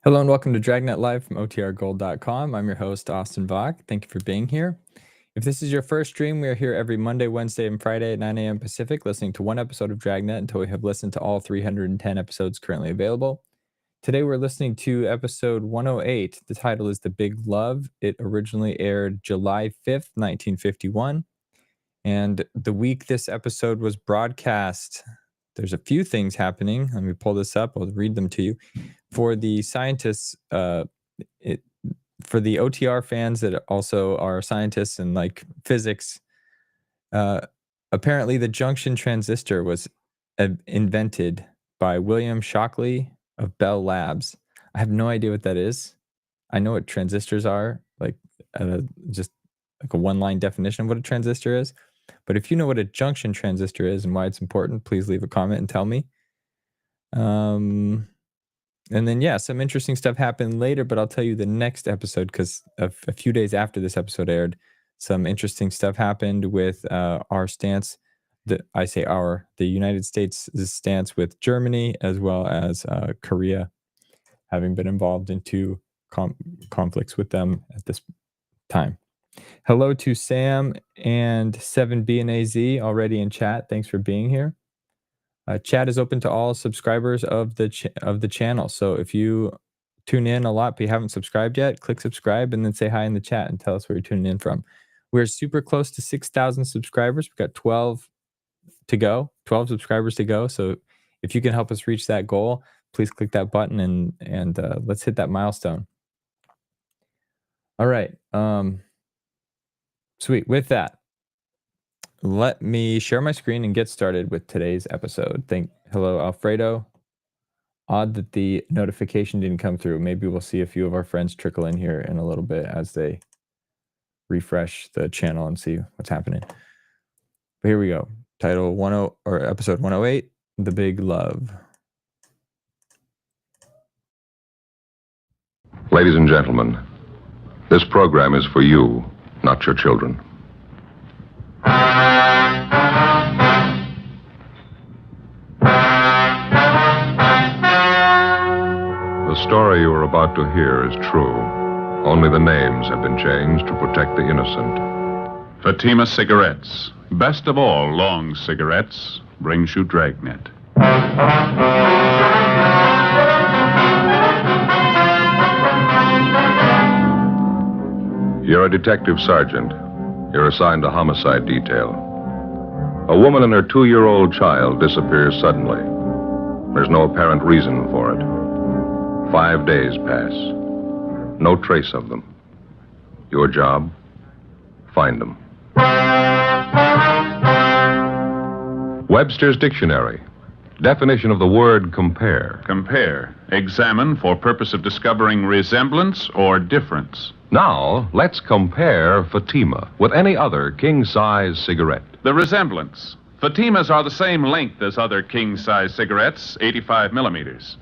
Hello and welcome to Dragnet Live from OTRGold.com. I'm your host, Austin Vach. Thank you for being here. If this is your first stream, we are here every Monday, Wednesday, and Friday at 9 a.m. Pacific, listening to one episode of Dragnet until we have listened to all 310 episodes currently available. Today we're listening to episode 108. The title is The Big Love. It originally aired July 5th, 1951. And the week this episode was broadcast, there's a few things happening. Let me pull this up. I'll read them to you. For the scientists, for the OTR fans that also are scientists and like physics, apparently the junction transistor was invented by William Shockley of Bell Labs. I have no idea what that is. I know what transistors are, like just like a one-line definition of what a transistor is. But if you know what a junction transistor is and why it's important, please leave a comment and tell me. And then, yeah, some interesting stuff happened later, but I'll tell you the next episode because a few days after this episode aired, some interesting stuff happened with our stance. The United States' stance with Germany, as well as Korea, having been involved in two conflicts with them at this time. Hello to Sam and 7B and AZ already in chat. Thanks for being here. Chat is open to all subscribers of the channel. So if you tune in a lot but you haven't subscribed yet, click subscribe and then say hi in the chat and tell us where you're tuning in from. We're super close to 6,000 subscribers. We've got 12 subscribers to go. So if you can help us reach that goal, please click that button and let's hit that milestone. All right. Sweet. With that, let me share my screen and get started with today's episode. Hello, Alfredo. Odd that the notification didn't come through. Maybe we'll see a few of our friends trickle in here in a little bit as they refresh the channel and see what's happening. But here we go. Episode 108, The Big Love. Ladies and gentlemen, this program is for you, not your children. The story you are about to hear is true. Only the names have been changed to protect the innocent. Fatima Cigarettes, best of all long cigarettes, brings you Dragnet. You're a detective sergeant. You're assigned to homicide detail. A woman and her 2-year-old child disappears suddenly. There's no apparent reason for it. 5 days pass. No trace of them. Your job? Find them. Webster's Dictionary. Definition of the word compare. Compare. Examine for purpose of discovering resemblance or difference. Now, let's compare Fatima with any other king-size cigarette. The resemblance. Fatimas are the same length as other king-size cigarettes, 85 millimeters.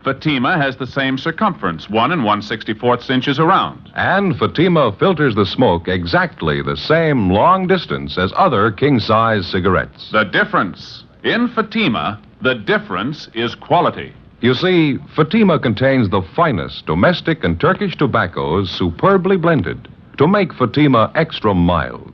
Fatima has the same circumference, 1 1/64 inches around. And Fatima filters the smoke exactly the same long distance as other king-size cigarettes. The difference. In Fatima, the difference is quality. You see, Fatima contains the finest domestic and Turkish tobaccos superbly blended to make Fatima extra mild.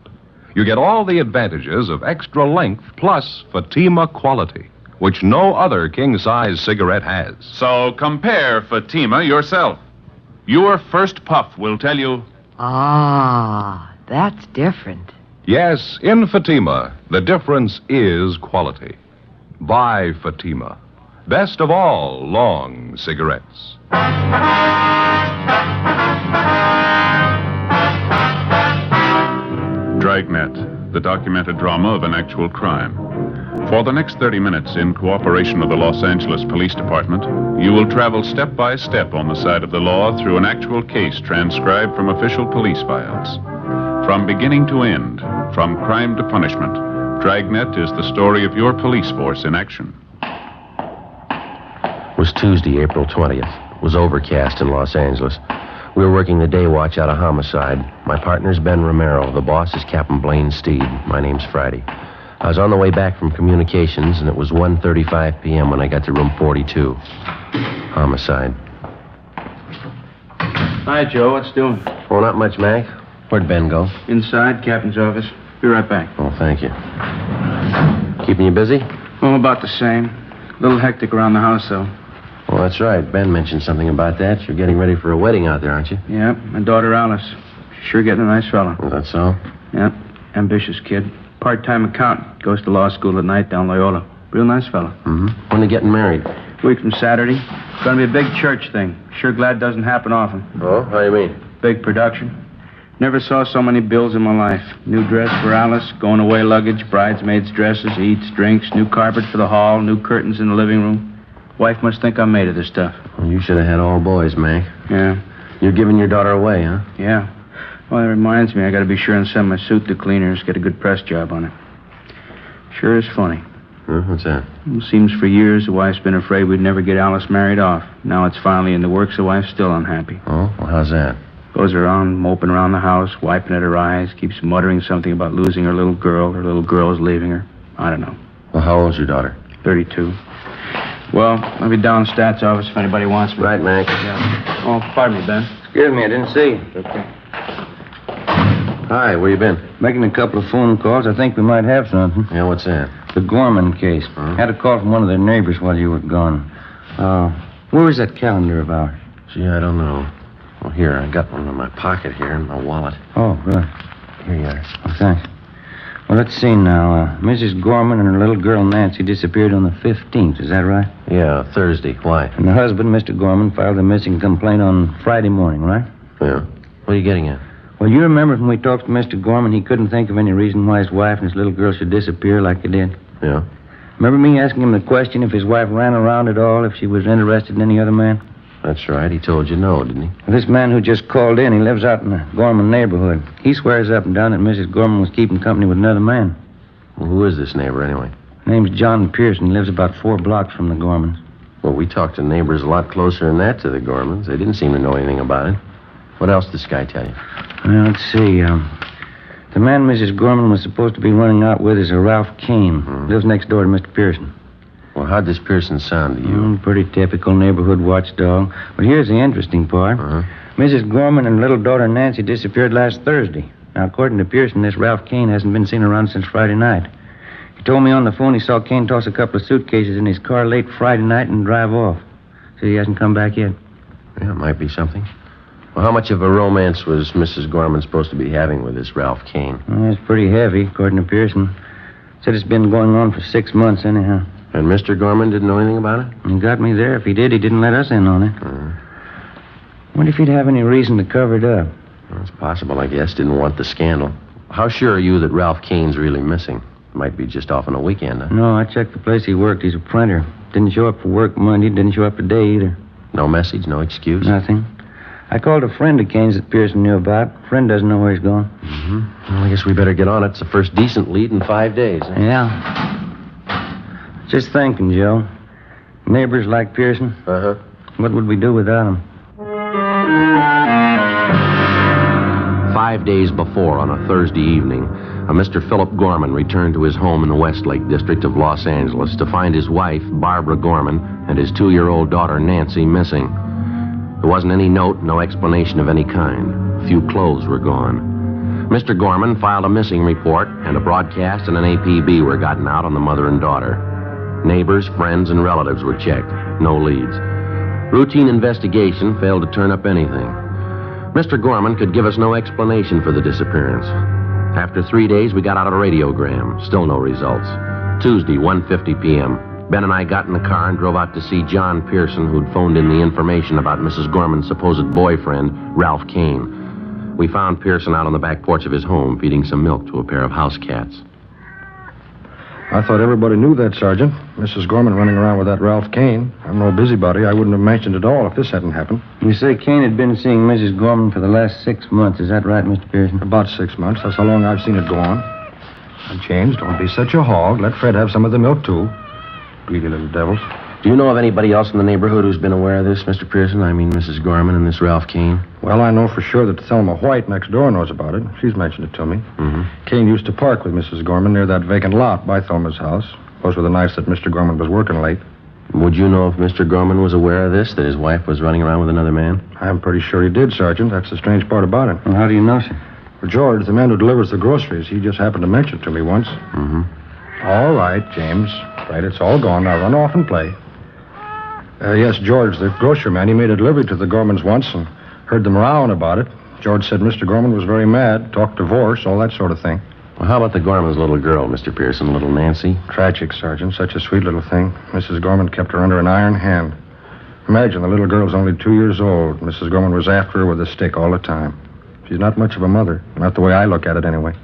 You get all the advantages of extra length plus Fatima quality, which no other king-size cigarette has. So compare Fatima yourself. Your first puff will tell you... Ah, that's different. Yes, in Fatima, the difference is quality. Buy Fatima. Best of all long cigarettes. Dragnet, the documented drama of an actual crime. For the next 30 minutes, in cooperation with the Los Angeles Police Department, you will travel step by step on the side of the law through an actual case transcribed from official police files. From beginning to end, from crime to punishment, Dragnet is the story of your police force in action. It was Tuesday, April 20th. It was overcast in Los Angeles. We were working the day watch out of homicide. My partner's Ben Romero. The boss is Captain Blaine Steed. My name's Friday. I was on the way back from communications, and it was 1:35 p.m. when I got to room 42. Homicide. Hi, Joe. What's doing? Oh, not much, Mac. Where'd Ben go? Inside, captain's office. Be right back. Oh, thank you. Keeping you busy? Well, about the same. A little hectic around the house, though. Well, that's right. Ben mentioned something about that. You're getting ready for a wedding out there, aren't you? Yep, my daughter Alice. She's sure getting a nice fella. Is that so? Yep, ambitious kid. Part-time accountant. Goes to law school at night down Loyola. Real nice fella. Mm-hmm. When are you getting married? Week from Saturday. It's going to be a big church thing. Sure glad doesn't happen often. Oh, how do you mean? Big production. Never saw so many bills in my life. New dress for Alice, going away luggage, bridesmaids' dresses, eats, drinks, new carpet for the hall, new curtains in the living room. Wife must think I'm made of this stuff. Well, you should have had all boys, Mac. Yeah. You're giving your daughter away, huh? Yeah. Well, that reminds me, I got to be sure and send my suit to cleaners, get a good press job on it. Sure is funny. Huh? What's that? Well, seems for years the wife's been afraid we'd never get Alice married off. Now it's finally in the works, the wife's still unhappy. Oh, well, how's that? Goes around moping around the house, wiping at her eyes, keeps muttering something about losing her little girl is leaving her. I don't know. Well, how old's your daughter? 32. Well, I'll be down in Stats office if anybody wants me. Right, Mac. Yeah. Oh, pardon me, Ben. Excuse me, I didn't see. Okay. Hi, where you been? Making a couple of phone calls. I think we might have something. Yeah, what's that? The Gorman case. Huh? Had a call from one of their neighbors while you were gone. Where was that calendar of ours? Gee, I don't know. Well, here, I got one in my pocket here in my wallet. Oh, good. Here you are. Oh, thanks. Well, let's see now. Mrs. Gorman and her little girl Nancy disappeared on the 15th. Is that right? Yeah, Thursday. Why? And the husband, Mr. Gorman, filed a missing complaint on Friday morning, right? Yeah. What are you getting at? Well, you remember when we talked to Mr. Gorman, he couldn't think of any reason why his wife and his little girl should disappear like they did. Yeah. Remember me asking him the question if his wife ran around at all, if she was interested in any other man? That's right. He told you no, didn't he? Well, this man who just called in, he lives out in the Gorman neighborhood. He swears up and down that Mrs. Gorman was keeping company with another man. Well, who is this neighbor, anyway? Name's John Pearson. He lives about 4 blocks from the Gormans. Well, we talked to neighbors a lot closer than that to the Gormans. They didn't seem to know anything about it. What else did this guy tell you? Well, let's see. The man Mrs. Gorman was supposed to be running out with is a Ralph Kane. Lives next door to Mr. Pearson. Well, how'd this Pearson sound to you? Pretty typical neighborhood watchdog. But here's the interesting part. Mrs. Gorman and little daughter Nancy disappeared last Thursday. Now, according to Pearson, this Ralph Kane hasn't been seen around since Friday night. He told me on the phone he saw Kane toss a couple of suitcases in his car late Friday night and drive off. So he hasn't come back yet. Yeah, it might be something. Well, how much of a romance was Mrs. Gorman supposed to be having with this Ralph Kane? Well, it's pretty heavy, according to Pearson. Said it's been going on for 6 months, anyhow. And Mr. Gorman didn't know anything about it? He got me there. If he did, he didn't let us in on it. Wonder if he'd have any reason to cover it up. Well, it's possible, I guess. Didn't want the scandal. How sure are you that Ralph Kane's really missing? Might be just off on a weekend, huh? No, I checked the place he worked. He's a printer. Didn't show up for work Monday. Didn't show up today either. No message, no excuse? Nothing. I called a friend of Kane's that Pearson knew about. Friend doesn't know where he's gone. Well, I guess we better get on it. It's the first decent lead in 5 days. Huh? Yeah. Just thinking, Joe. Neighbors like Pearson. Uh-huh. What would we do without him? 5 days before, on a Thursday evening, a Mr. Philip Gorman returned to his home in the Westlake district of Los Angeles to find his wife, Barbara Gorman, and his 2-year-old daughter, Nancy, missing. There wasn't any note, no explanation of any kind. A few clothes were gone. Mr. Gorman filed a missing report, and a broadcast and an APB were gotten out on the mother and daughter. Neighbors, friends, and relatives were checked. No leads. Routine investigation failed to turn up anything. Mr. Gorman could give us no explanation for the disappearance. After 3 days, we got out a radiogram. Still no results. Tuesday, 1:50 p.m. Ben and I got in the car and drove out to see John Pearson, who'd phoned in the information about Mrs. Gorman's supposed boyfriend, Ralph Kane. We found Pearson out on the back porch of his home, feeding some milk to a pair of house cats. I thought everybody knew that, Sergeant. Mrs. Gorman running around with that Ralph Kane. I'm no busybody. I wouldn't have mentioned it all if this hadn't happened. You say Kane had been seeing Mrs. Gorman for the last 6 months. Is that right, Mr. Pearson? About 6 months. That's how long I've seen it go on. And James, don't be such a hog. Let Fred have some of the milk, too. Greedy little devils. Do you know of anybody else in the neighborhood who's been aware of this, Mr. Pearson? I mean, Mrs. Gorman and this Ralph Kane? Well, I know for sure that Thelma White next door knows about it. She's mentioned it to me. Kane used to park with Mrs. Gorman near that vacant lot by Thelma's house. Those were the nights that Mr. Gorman was working late. Would you know if Mr. Gorman was aware of this, that his wife was running around with another man? I'm pretty sure he did, Sergeant. That's the strange part about it. Well, how do you know, sir? For George, the man who delivers the groceries, he just happened to mention it to me once. Mm-hmm. All right, James. Right, it's all gone. Now run off and play. Yes, George, the grocery man, he made a delivery to the Gormans once and heard them rowing about it. George said Mr. Gorman was very mad, talked divorce, all that sort of thing. Well, how about the Gorman's little girl, Mr. Pearson, little Nancy? Tragic, Sergeant. Such a sweet little thing. Mrs. Gorman kept her under an iron hand. Imagine, the little girl's only 2 years old. Mrs. Gorman was after her with a stick all the time. She's not much of a mother. Not the way I look at it, anyway.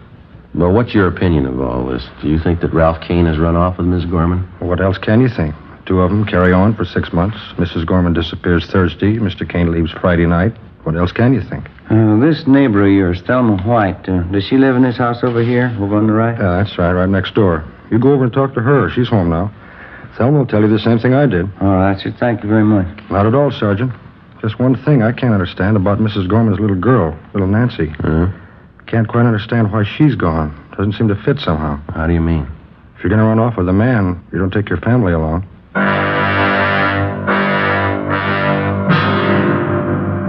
Well, what's your opinion of all this? Do you think that Ralph Kane has run off with Miss Gorman? Well, what else can you think? Two of them carry on for 6 months. Mrs. Gorman disappears Thursday. Mr. Kane leaves Friday night. What else can you think? This neighbor of yours, Thelma White, does she live in this house over here, over on the right? Yeah, that's right next door. You go over and talk to her. She's home now. Thelma will tell you the same thing I did. All right, sir. Thank you very much. Not at all, Sergeant. Just one thing I can't understand about Mrs. Gorman's little girl, little Nancy. Can't quite understand why she's gone. Doesn't seem to fit somehow. How do you mean? If you're going to run off with a man, you don't take your family along.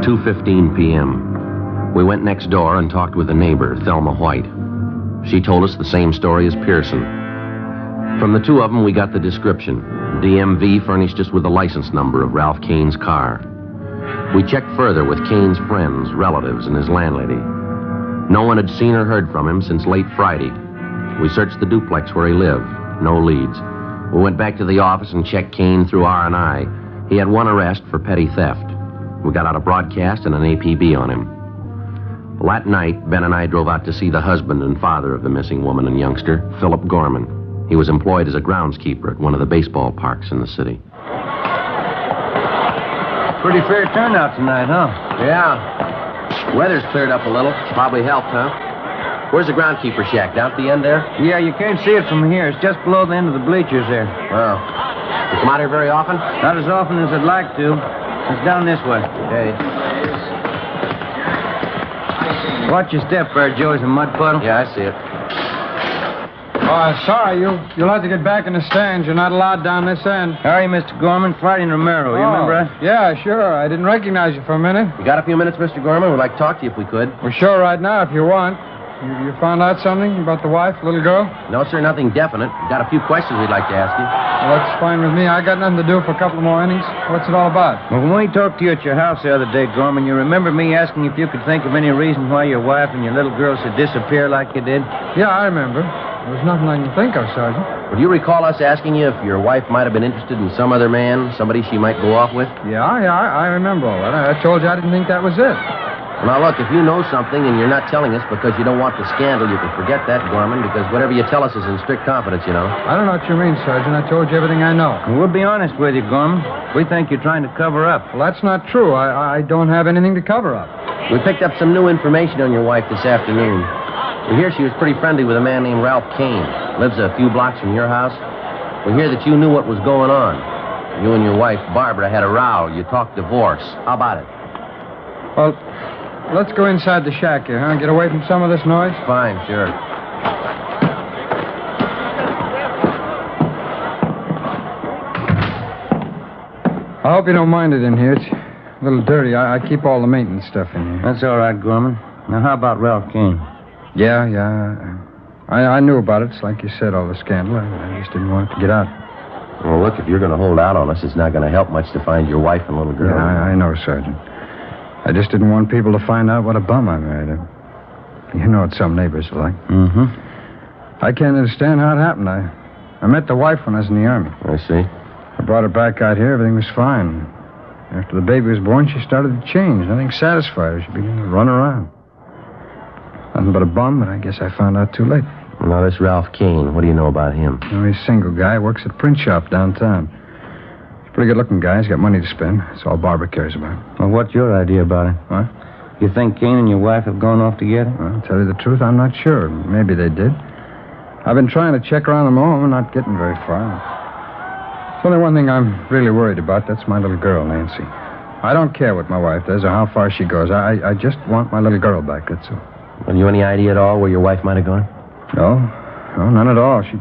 2:15 p.m. We went next door and talked with a neighbor, Thelma White. She told us the same story as Pearson. From the two of them, we got the description. DMV furnished us with the license number of Ralph Kane's car. We checked further with Kane's friends, relatives, and his landlady. No one had seen or heard from him since late Friday. We searched the duplex where he lived. No leads. We went back to the office and checked Kane through R&I. He had one arrest for petty theft. We got out a broadcast and an APB on him. Well, that night, Ben and I drove out to see the husband and father of the missing woman and youngster, Philip Gorman. He was employed as a groundskeeper at one of the baseball parks in the city. Pretty fair turnout tonight, huh? Yeah. Weather's cleared up a little. Probably helped, huh? Where's the groundskeeper shack? Down at the end there? Yeah, you can't see it from here. It's just below the end of the bleachers there. Wow. You come out here very often? Not as often as I'd like to. It's down this way. Okay. Watch your step there, Joe. It's a mud puddle. Yeah, I see it. Sorry, you'll have to get back in the stands. You're not allowed down this end. How are you, Mr. Gorman? Friday and Romero. You remember that? Yeah, sure. I didn't recognize you for a minute. You got a few minutes, Mr. Gorman? We'd like to talk to you if we could. We're sure right now if you want. You found out something about the wife, little girl? No, sir, nothing definite. We've got a few questions we'd like to ask you. Well, that's fine with me. I got nothing to do for a couple more innings. What's it all about? Well, when we talked to you at your house the other day, Gorman, you remember me asking if you could think of any reason why your wife and your little girl should disappear like you did? Yeah, I remember. There was nothing I can think of, Sergeant. Well, do you recall us asking you if your wife might have been interested in some other man, somebody she might go off with? Yeah, I remember all that. I told you I didn't think that was it. Well, now, look, if you know something and you're not telling us because you don't want the scandal, you can forget that, Gorman, because whatever you tell us is in strict confidence, you know. I don't know what you mean, Sergeant. I told you everything I know. Well, we'll be honest with you, Gorman. We think you're trying to cover up. Well, that's not true. I don't have anything to cover up. We picked up some new information on your wife this afternoon. We hear she was pretty friendly with a man named Ralph Kane. Lives a few blocks from your house. We hear that you knew what was going on. You and your wife, Barbara, had a row. You talked divorce. How about it? Well, let's go inside the shack here, huh? Get away from some of this noise. Fine, sure. I hope you don't mind it in here. It's a little dirty. I keep all the maintenance stuff in here. That's all right, Gorman. Now, how about Ralph Kane? Yeah. I knew about it. It's like you said, all the scandal. I just didn't want it to get out. Well, look, if you're going to hold out on us, it's not going to help much to find your wife and little girl. Yeah, I know, Sergeant. I just didn't want people to find out what a bum I married. You know what some neighbors are like. Mm-hmm. I can't understand how it happened. I met the wife when I was in the Army. I see. I brought her back out here. Everything was fine. After the baby was born, she started to change. Nothing satisfied her. She began to run around. Nothing but a bum, but I guess I found out too late. Well, now, this Ralph Kane, what do you know about him? You know, he's a single guy. Works at a print shop downtown. He's a pretty good-looking guy. He's got money to spend. That's all Barbara cares about. Well, what's your idea about it? What? You think Kane and your wife have gone off together? Well, to tell you the truth, I'm not sure. Maybe they did. I've been trying to check around them all. I'm not getting very far. There's only one thing I'm really worried about. That's my little girl, Nancy. I don't care what my wife does or how far she goes. I just want my little girl back, that's all. Have you any idea at all where your wife might have gone? No, none at all. She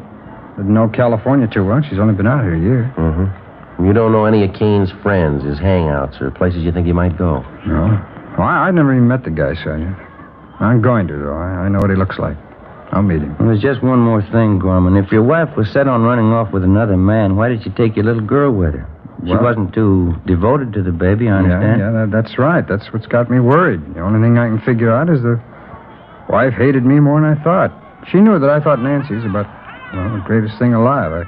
didn't know California too well. She's only been out here a year. Mm-hmm. You don't know any of Kane's friends, his hangouts, or places you think he might go? No. Well, I never even met the guy, Sergeant. I'm going to, though. I know what he looks like. I'll meet him. Well, there's just one more thing, Gorman. If your wife was set on running off with another man, why did she take your little girl with her? She wasn't too devoted to the baby, I understand. Yeah, that's right. That's what's got me worried. The only thing I can figure out is the wife hated me more than I thought. She knew that I thought Nancy's about, the greatest thing alive. I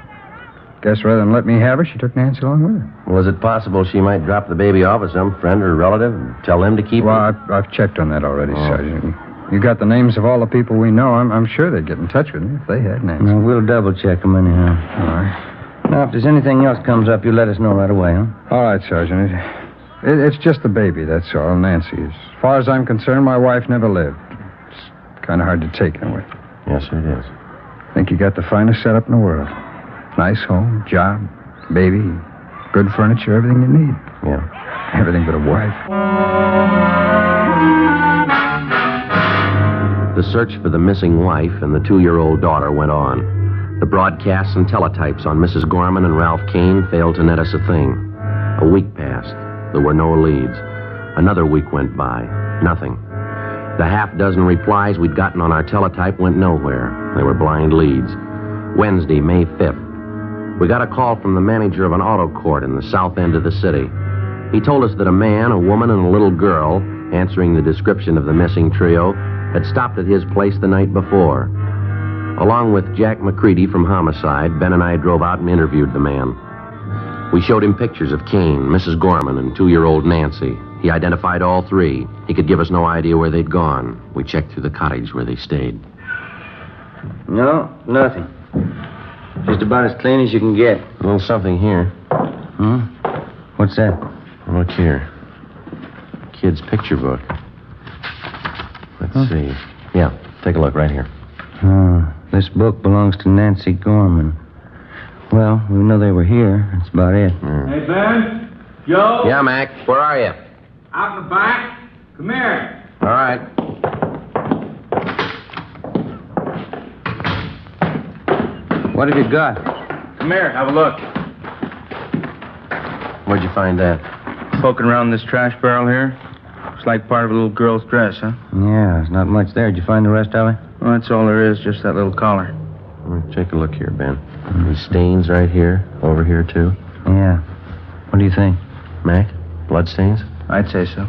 guess rather than let me have her, she took Nancy along with her. Was it possible she might drop the baby off with some friend or relative and tell them to keep Well, her? I've checked on that already, Sergeant. You got the names of all the people we know. I'm sure they'd get in touch with me if they had Nancy. Well, we'll double-check them anyhow. All right. Now, if there's anything else comes up, you let us know right away, huh? All right, Sergeant. It's just the baby, that's all, Nancy. As far as I'm concerned, my wife never lived. It's kind of hard to take in a way. Yes, sir, it is. I think you got the finest setup in the world. Nice home, job, baby, good furniture, everything you need. Yeah. Everything but a wife. The search for the missing wife and the 2-year-old daughter went on. The broadcasts and teletypes on Mrs. Gorman and Ralph Kane failed to net us a thing. A week passed. There were no leads. Another week went by. Nothing. The half-dozen replies we'd gotten on our teletype went nowhere. They were blind leads. Wednesday, May 5th. We got a call from the manager of an auto court in the south end of the city. He told us that a man, a woman, and a little girl, answering the description of the missing trio, had stopped at his place the night before. Along with Jack McCready from Homicide, Ben and I drove out and interviewed the man. We showed him pictures of Kane, Mrs. Gorman, and 2-year-old Nancy. He identified all three. He could give us no idea where they'd gone. We checked through the cottage where they stayed. No, nothing. Just about as clean as you can get. A little something here. What's that? Look here. Kid's picture book. Let's see. Yeah, take a look right here. This book belongs to Nancy Gorman. Well, we know they were here. That's about it. Hey, Ben? Joe? Yeah, Mac. Where are you? Out in the back? Come here. All right. What have you got? Come here, have a look. Where'd you find that? Poking around this trash barrel here. Looks like part of a little girl's dress, huh? Yeah, there's not much there. Did you find the rest of it? Well, that's all there is, just that little collar. Take a look here, Ben. These stains right here, over here, too. Yeah. What do you think? Mac, blood stains? I'd say so.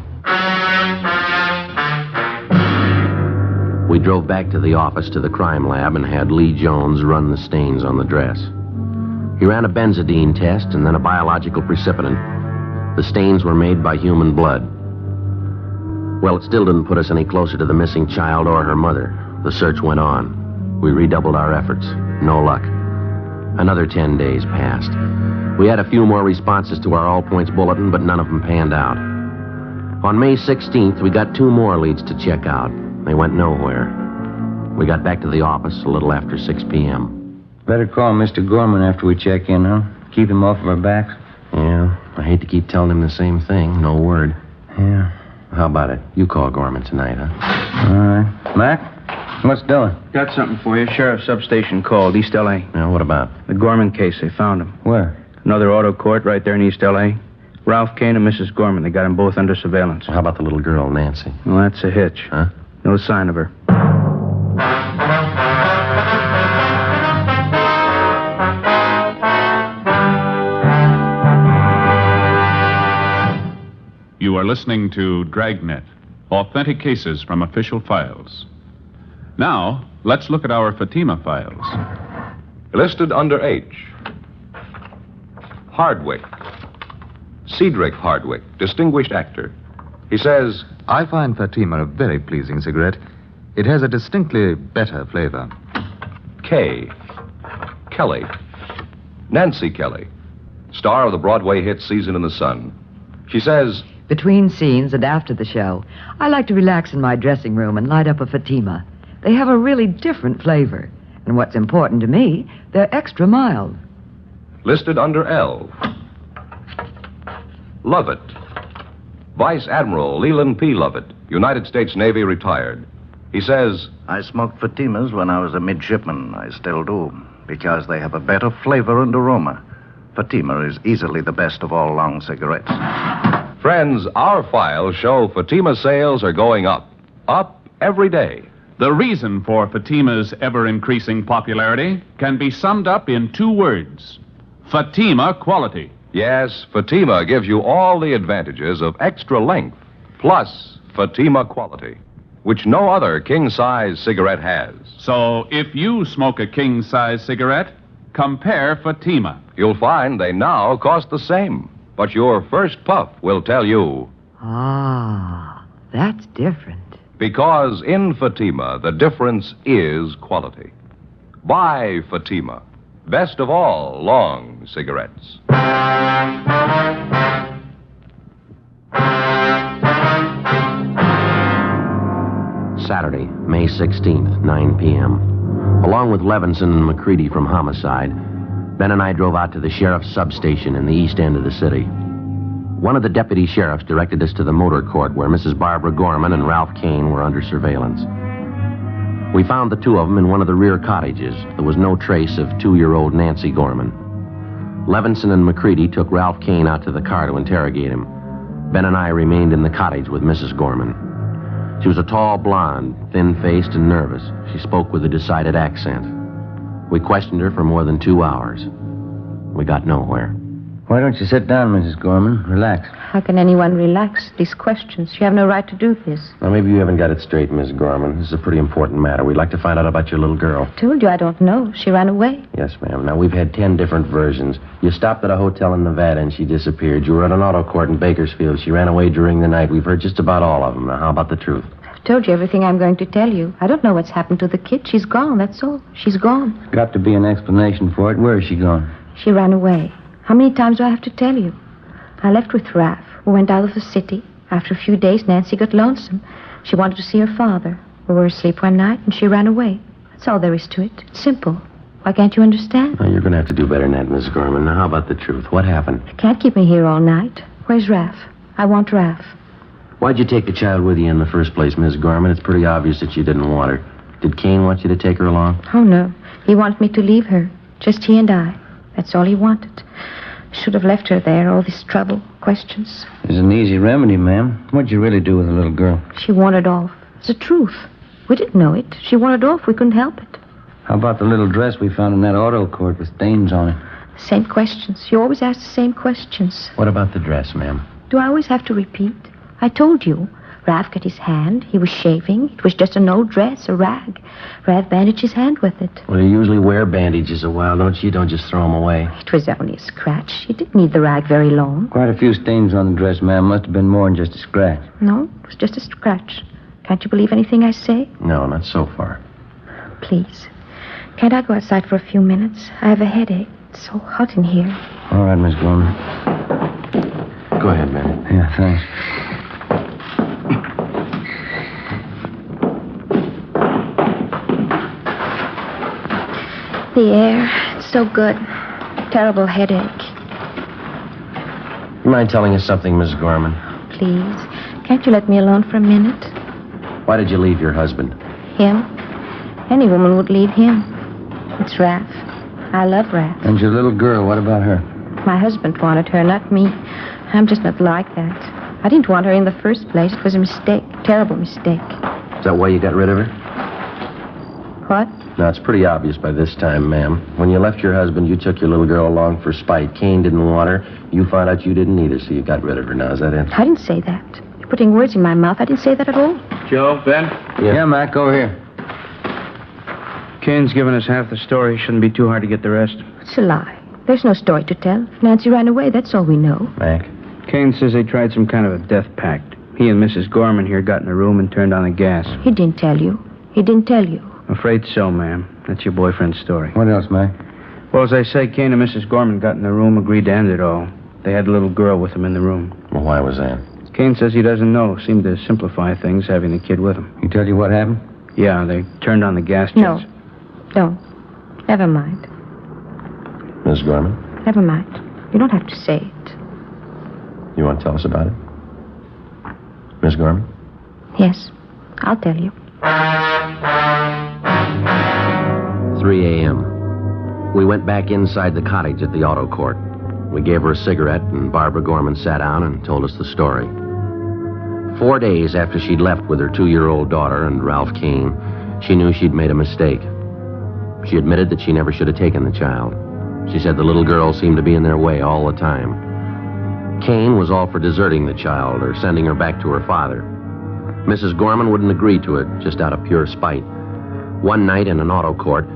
We drove back to the office to the crime lab and had Lee Jones run the stains on the dress. He ran a benzodine test and then a biological precipitant. The stains were made by human blood. Well, it still didn't put us any closer to the missing child or her mother. The search went on. We redoubled our efforts. No luck. Another 10 days passed. We had a few more responses to our all-points bulletin, but none of them panned out. On May 16th, we got 2 more leads to check out. They went nowhere. We got back to the office a little after 6 p.m. Better call Mr. Gorman after we check in, huh? Keep him off of our backs. Yeah, I hate to keep telling him the same thing. No word. Yeah. How about it? You call Gorman tonight, huh? All right. Mac, what's doing? Got something for you. Sheriff's substation called, East L.A. Yeah, what about? The Gorman case, they found him. Where? Another auto court right there in East L.A. Ralph Kane and Mrs. Gorman, they got them both under surveillance. Well, how about the little girl, Nancy? Well, that's a hitch. Huh? No sign of her. You are listening to Dragnet, authentic cases from official files. Now, let's look at our Fatima files. Listed under H. Hardwick. Cedric Hardwick, distinguished actor. He says, I find Fatima a very pleasing cigarette. It has a distinctly better flavor. K. Kelly. Nancy Kelly, star of the Broadway hit Season in the Sun. She says, Between scenes and after the show, I like to relax in my dressing room and light up a Fatima. They have a really different flavor. And what's important to me, they're extra mild. listed under L. Lovett. Vice Admiral Leland P. Lovett, United States Navy, retired. He says, I smoked Fatimas when I was a midshipman. I still do, because they have a better flavor and aroma. Fatima is easily the best of all long cigarettes. Friends, our files show Fatima sales are going up. Up every day. The reason for Fatima's ever-increasing popularity can be summed up in 2 words. Fatima quality. Yes, Fatima gives you all the advantages of extra length, plus Fatima quality, which no other king-size cigarette has. So if you smoke a king-size cigarette, compare Fatima. You'll find they now cost the same, but your first puff will tell you. Ah, that's different. Because in Fatima, the difference is quality. Buy Fatima. Best of all long cigarettes. Saturday, May 16th, 9 p.m. Along with Levinson and McCready from Homicide, Ben and I drove out to the sheriff's substation in the east end of the city. One of the deputy sheriffs directed us to the motor court where Mrs. Barbara Gorman and Ralph Kane were under surveillance. We found the 2 of them in one of the rear cottages. There was no trace of 2-year-old Nancy Gorman. Levinson and McCready took Ralph Kane out to the car to interrogate him. Ben and I remained in the cottage with Mrs. Gorman. She was a tall blonde, thin-faced and nervous. She spoke with a decided accent. We questioned her for more than 2 hours. We got nowhere. Why don't you sit down, Mrs. Gorman? Relax. How can anyone relax? These questions. You have no right to do this. Well, maybe you haven't got it straight, Miss Gorman. This is a pretty important matter. We'd like to find out about your little girl. I told you I don't know. She ran away. Yes, ma'am. Now, we've had 10 different versions. You stopped at a hotel in Nevada and she disappeared. You were at an auto court in Bakersfield. She ran away during the night. We've heard just about all of them. Now, how about the truth? I've told you everything I'm going to tell you. I don't know what's happened to the kid. She's gone, that's all. She's gone. There's got to be an explanation for it. Where is she gone? She ran away. How many times do I have to tell you? I left with Raph. We went out of the city. After a few days, Nancy got lonesome. She wanted to see her father. We were asleep one night, and she ran away. That's all there is to it. It's simple. Why can't you understand? Well, you're going to have to do better than that, Miss Gorman. Now, how about the truth? What happened? You can't keep me here all night. Where's Raph? I want Raph. Why'd you take the child with you in the first place, Miss Gorman? It's pretty obvious that you didn't want her. Did Kane want you to take her along? Oh, no. He wanted me to leave her. Just he and I. That's all he wanted. Should have left her there, all this trouble, questions. There's an easy remedy, ma'am. What'd you really do with the little girl? She wandered off. It's the truth. We didn't know it. She wandered off. We couldn't help it. How about the little dress we found in that auto court with stains on it? Same questions. You always ask the same questions. What about the dress, ma'am? Do I always have to repeat? I told you. Raph got his hand. He was shaving. It was just an old dress, a rag. Raph bandaged his hand with it. Well, you usually wear bandages a while, don't you? You don't just throw them away. It was only a scratch. He didn't need the rag very long. Quite a few stains on the dress, ma'am. Must have been more than just a scratch. No, it was just a scratch. Can't you believe anything I say? No, not so far. Please. Can't I go outside for a few minutes? I have a headache. It's so hot in here. All right, Miss Gorman. Go ahead, man. Yeah, thanks. The air, it's so good. Terrible headache. You mind telling us something, Miss Gorman? Please. Can't you let me alone for a minute? Why did you leave your husband? Him? Any woman would leave him. It's Raph. I love Raph. And your little girl, what about her? My husband wanted her, not me. I'm just not like that. I didn't want her in the first place. It was a mistake. Terrible mistake. Is that why you got rid of her? What? Now, it's pretty obvious by this time, ma'am. When you left your husband, you took your little girl along for spite. Kane didn't want her. You found out you didn't either, so you got rid of her. Now, is that it? I didn't say that. You're putting words in my mouth. I didn't say that at all. Joe, Ben? Yeah, Mac, over here. Kane's given us half the story. Shouldn't be too hard to get the rest. It's a lie. There's no story to tell. If Nancy ran away, that's all we know. Mac? Kane says they tried some kind of a death pact. He and Mrs. Gorman here got in a room and turned on the gas. He didn't tell you. He didn't tell you. Afraid so, ma'am. That's your boyfriend's story. What else, Mac? Well, as I say, Kane and Mrs. Gorman got in the room, agreed to end it all. They had a little girl with them in the room. Well, why was that? Kane says he doesn't know. Seemed to simplify things, having the kid with him. He tell you what happened? Yeah, they turned on the gas jets. No. Don't. Never mind. Miss Gorman? Never mind. You don't have to say it. You want to tell us about it? Miss Gorman? Yes. I'll tell you. 3 a.m. We went back inside the cottage at the auto court. We gave her a cigarette, and Barbara Gorman sat down and told us the story. 4 days after she'd left with her 2-year-old daughter and Ralph Kane, she knew she'd made a mistake. She admitted that she never should have taken the child. She said the little girl seemed to be in their way all the time. Kane was all for deserting the child or sending her back to her father. Mrs. Gorman wouldn't agree to it, just out of pure spite. One night in an auto court,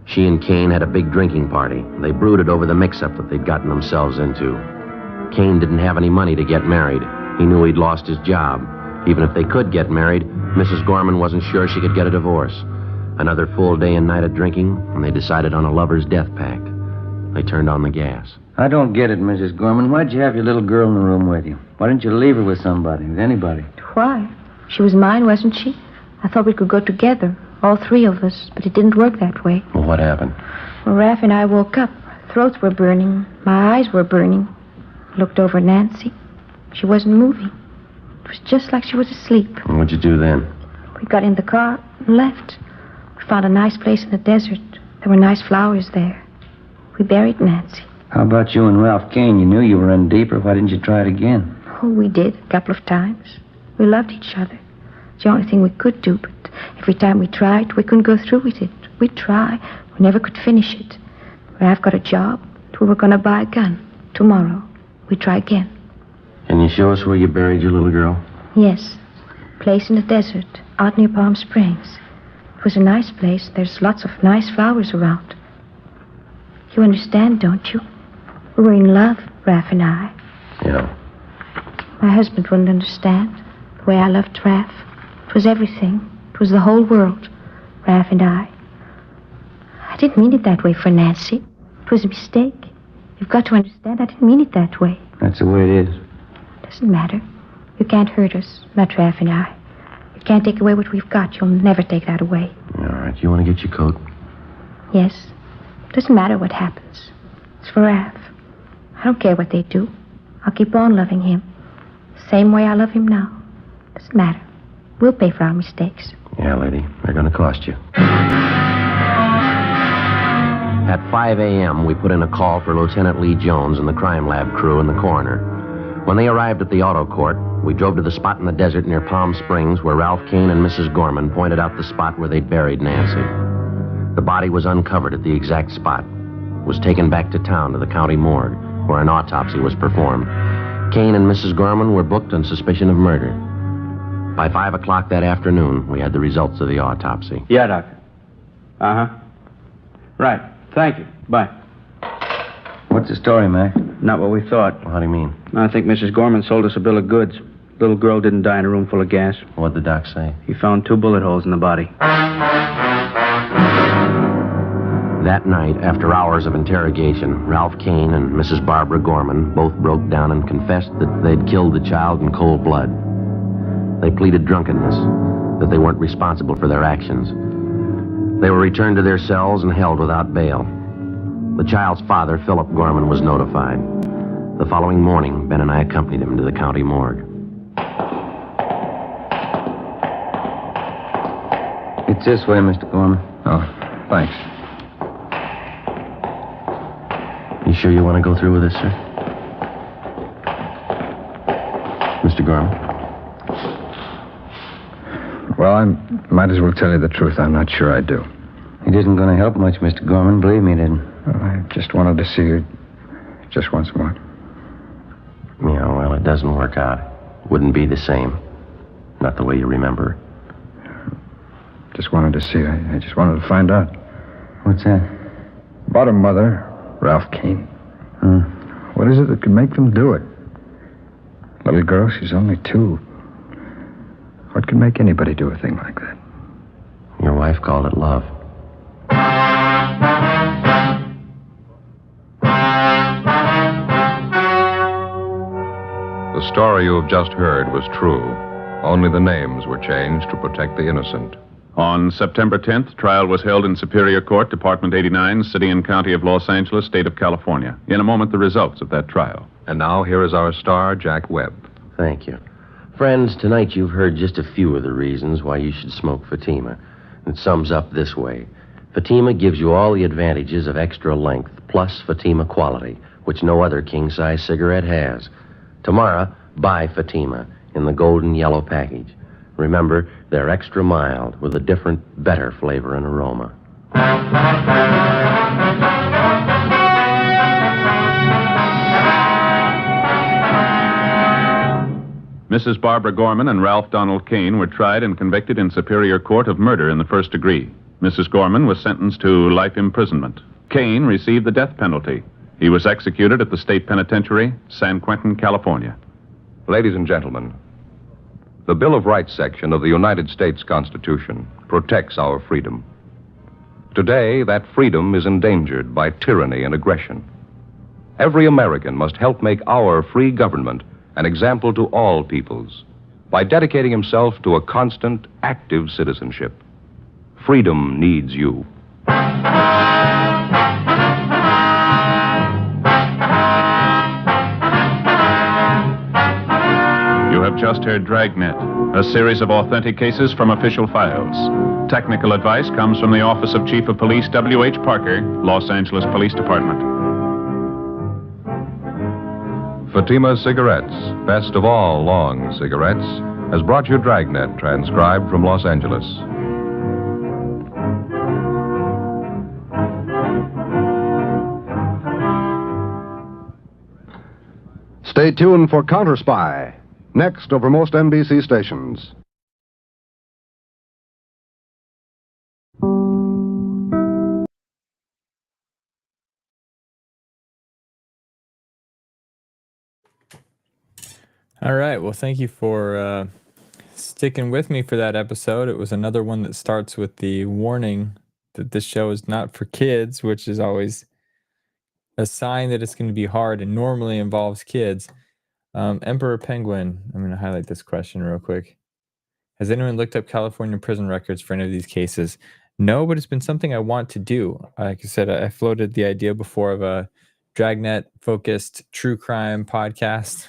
she and Kane had a big drinking party. They brooded over the mix-up that they'd gotten themselves into. Kane didn't have any money to get married. He knew he'd lost his job. Even if they could get married, Mrs. Gorman wasn't sure she could get a divorce. Another full day and night of drinking, and they decided on a lover's death pact. They turned on the gas. I don't get it, Mrs. Gorman. Why'd you have your little girl in the room with you? Why didn't you leave her with somebody, with anybody? Why? She was mine, wasn't she? I thought we could go together, all 3 of us, but it didn't work that way. Well, what happened? Well, Raph and I woke up. Our throats were burning. My eyes were burning. I looked over at Nancy. She wasn't moving. It was just like she was asleep. And what'd you do then? We got in the car and left. We found a nice place in the desert. There were nice flowers there. We buried Nancy. How about you and Ralph Kane? You knew you were in deeper. Why didn't you try it again? Oh, we did, a couple of times. We loved each other. It's the only thing we could do, but every time we tried, we couldn't go through with it. We'd try. We never could finish it. Ralph got a job. We were going to buy a gun. Tomorrow, we'd try again. Can you show us where you buried your little girl? Yes. Place in the desert, out near Palm Springs. It was a nice place. There's lots of nice flowers around. You understand, don't you? We were in love, Raph and I. Yeah. My husband wouldn't understand the way I loved Raph. It was everything. It was the whole world, Raph and I. I didn't mean it that way for Nancy. It was a mistake. You've got to understand I didn't mean it that way. That's the way it is. Doesn't matter. You can't hurt us, not Raph and I. You can't take away what we've got. You'll never take that away. All right, you want to get your coat? Yes. Doesn't matter what happens. It's for Raph. I don't care what they do. I'll keep on loving him. Same way I love him now. Doesn't matter. We'll pay for our mistakes. Yeah, lady. They're going to cost you. At 5 a.m., we put in a call for Lieutenant Lee Jones and the crime lab crew and the coroner. When they arrived at the auto court, we drove to the spot in the desert near Palm Springs where Ralph Kane and Mrs. Gorman pointed out the spot where they'd buried Nancy. The body was uncovered at the exact spot. It was taken back to town to the county morgue, where an autopsy was performed. Kane and Mrs. Gorman were booked on suspicion of murder. By 5 o'clock that afternoon, we had the results of the autopsy. Yeah, Doctor. Uh-huh. Right. Thank you. Bye. What's the story, Mac? Not what we thought. Well, how do you mean? I think Mrs. Gorman sold us a bill of goods. Little girl didn't die in a room full of gas. What'd the doc say? He found 2 bullet holes in the body. That night, after hours of interrogation, Ralph Kane and Mrs. Barbara Gorman both broke down and confessed that they'd killed the child in cold blood. They pleaded drunkenness, that they weren't responsible for their actions. They were returned to their cells and held without bail. The child's father, Philip Gorman, was notified. The following morning, Ben and I accompanied him to the county morgue. It's this way, Mr. Gorman. Oh, thanks. You sure you want to go through with this, sir? Mr. Gorman? Well, I might as well tell you the truth. I'm not sure I do. It isn't going to help much, Mr. Gorman. Believe me, it isn't. Well, I just wanted to see you just once more. Yeah, well, it doesn't work out. Wouldn't be the same. Not the way you remember. Just wanted to see. I just wanted to find out. What's that? About her mother, Ralph Kane. What is it that could make them do it? Little girl, she's only 2. What could make anybody do a thing like that? Your wife called it love. The story you have just heard was true. Only the names were changed to protect the innocent. On September 10th, trial was held in Superior Court, Department 89, City and County of Los Angeles, State of California. In a moment, the results of that trial. And now, here is our star, Jack Webb. Thank you. Friends, tonight you've heard just a few of the reasons why you should smoke Fatima. It sums up this way. Fatima gives you all the advantages of extra length, plus Fatima quality, which no other king-size cigarette has. Tomorrow, buy Fatima in the golden yellow package. Remember, they're extra mild with a different, better flavor and aroma. Mrs. Barbara Gorman and Ralph Donald Kane were tried and convicted in Superior Court of murder in the first degree. Mrs. Gorman was sentenced to life imprisonment. Kane received the death penalty. He was executed at the state penitentiary, San Quentin, California. Ladies and gentlemen, the Bill of Rights section of the United States Constitution protects our freedom. Today, that freedom is endangered by tyranny and aggression. Every American must help make our free government an example to all peoples by dedicating himself to a constant, active citizenship. Freedom needs you. You have just heard Dragnet, a series of authentic cases from official files. Technical advice comes from the Office of Chief of Police W.H. Parker, Los Angeles Police Department. Fatima Cigarettes, best of all long cigarettes, has brought you Dragnet, transcribed from Los Angeles. Stay tuned for Counter Spy, next over most NBC stations. All right. Well, thank you for sticking with me for that episode. It was another one that starts with the warning that this show is not for kids, which is always a sign that it's going to be hard and normally involves kids. Emperor Penguin, I'm going to highlight this question real quick. Has anyone looked up California prison records for any of these cases? No, but it's been something I want to do. Like I said, I floated the idea before of a Dragnet-focused true crime podcast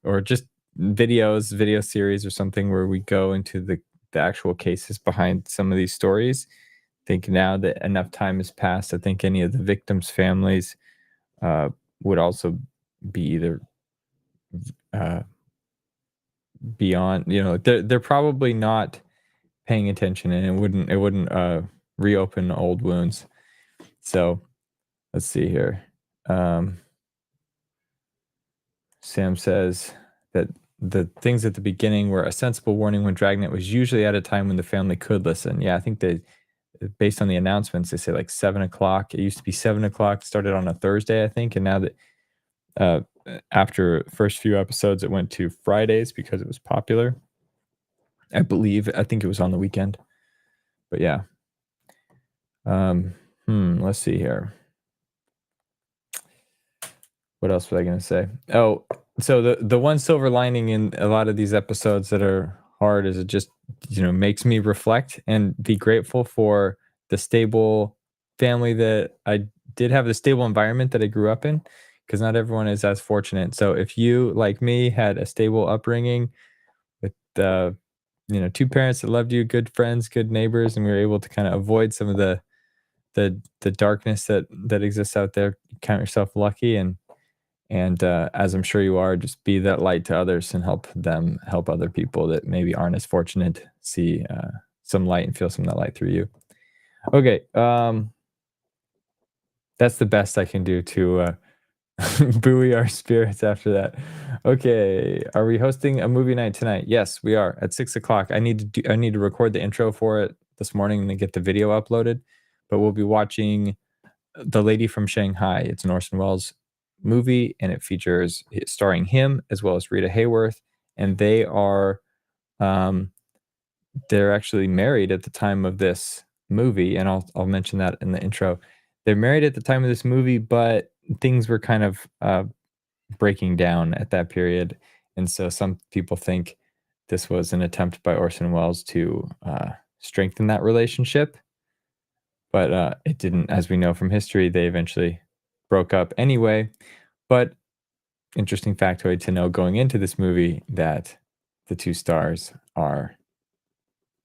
or just video series or something where we go into the actual cases behind some of these stories. I think now that enough time has passed, I think any of the victims' families would also be either beyond, they're probably not paying attention, and it wouldn't reopen old wounds. So let's see here. Sam says that the things at the beginning were a sensible warning when Dragnet was usually at a time when the family could listen. Yeah, I think based on the announcements, they say like 7 o'clock. It used to be 7 o'clock, started on a Thursday, I think. And now that after first few episodes, it went to Fridays because it was popular. I think it was on the weekend. But yeah. Let's see here. What else was I going to say? Oh, so the one silver lining in a lot of these episodes that are hard is it just, makes me reflect and be grateful for the stable family that I did have, the stable environment that I grew up in, because not everyone is as fortunate. So if you, like me, had a stable upbringing with, two parents that loved you, good friends, good neighbors, and we were able to kind of avoid some of the darkness that exists out there, count yourself lucky. And as I'm sure you are, just be that light to others and help other people that maybe aren't as fortunate to see some light and feel some of that light through you. Okay. That's the best I can do to buoy our spirits after that. Okay. Are we hosting a movie night tonight? Yes, we are at 6 o'clock. I need to record the intro for it this morning and then get the video uploaded, but we'll be watching The Lady from Shanghai. It's an Orson Welles movie, and it features starring him as well as Rita Hayworth, and they are they're actually married at the time of this movie, and I'll mention that in the intro. They're married at the time of this movie, but things were kind of breaking down at that period, and so some people think this was an attempt by Orson Welles to strengthen that relationship, but it didn't. As we know from history, they eventually broke up anyway. But interesting factoid to know going into this movie that the two stars are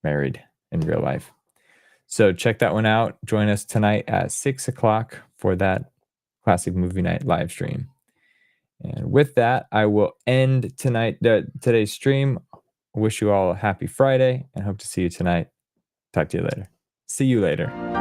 married in real life. So check that one out. Join us tonight at 6 o'clock for that Classic Movie Night live stream. And with that, I will end today's stream. Wish you all a happy Friday and hope to see you tonight. Talk to you later. See you later.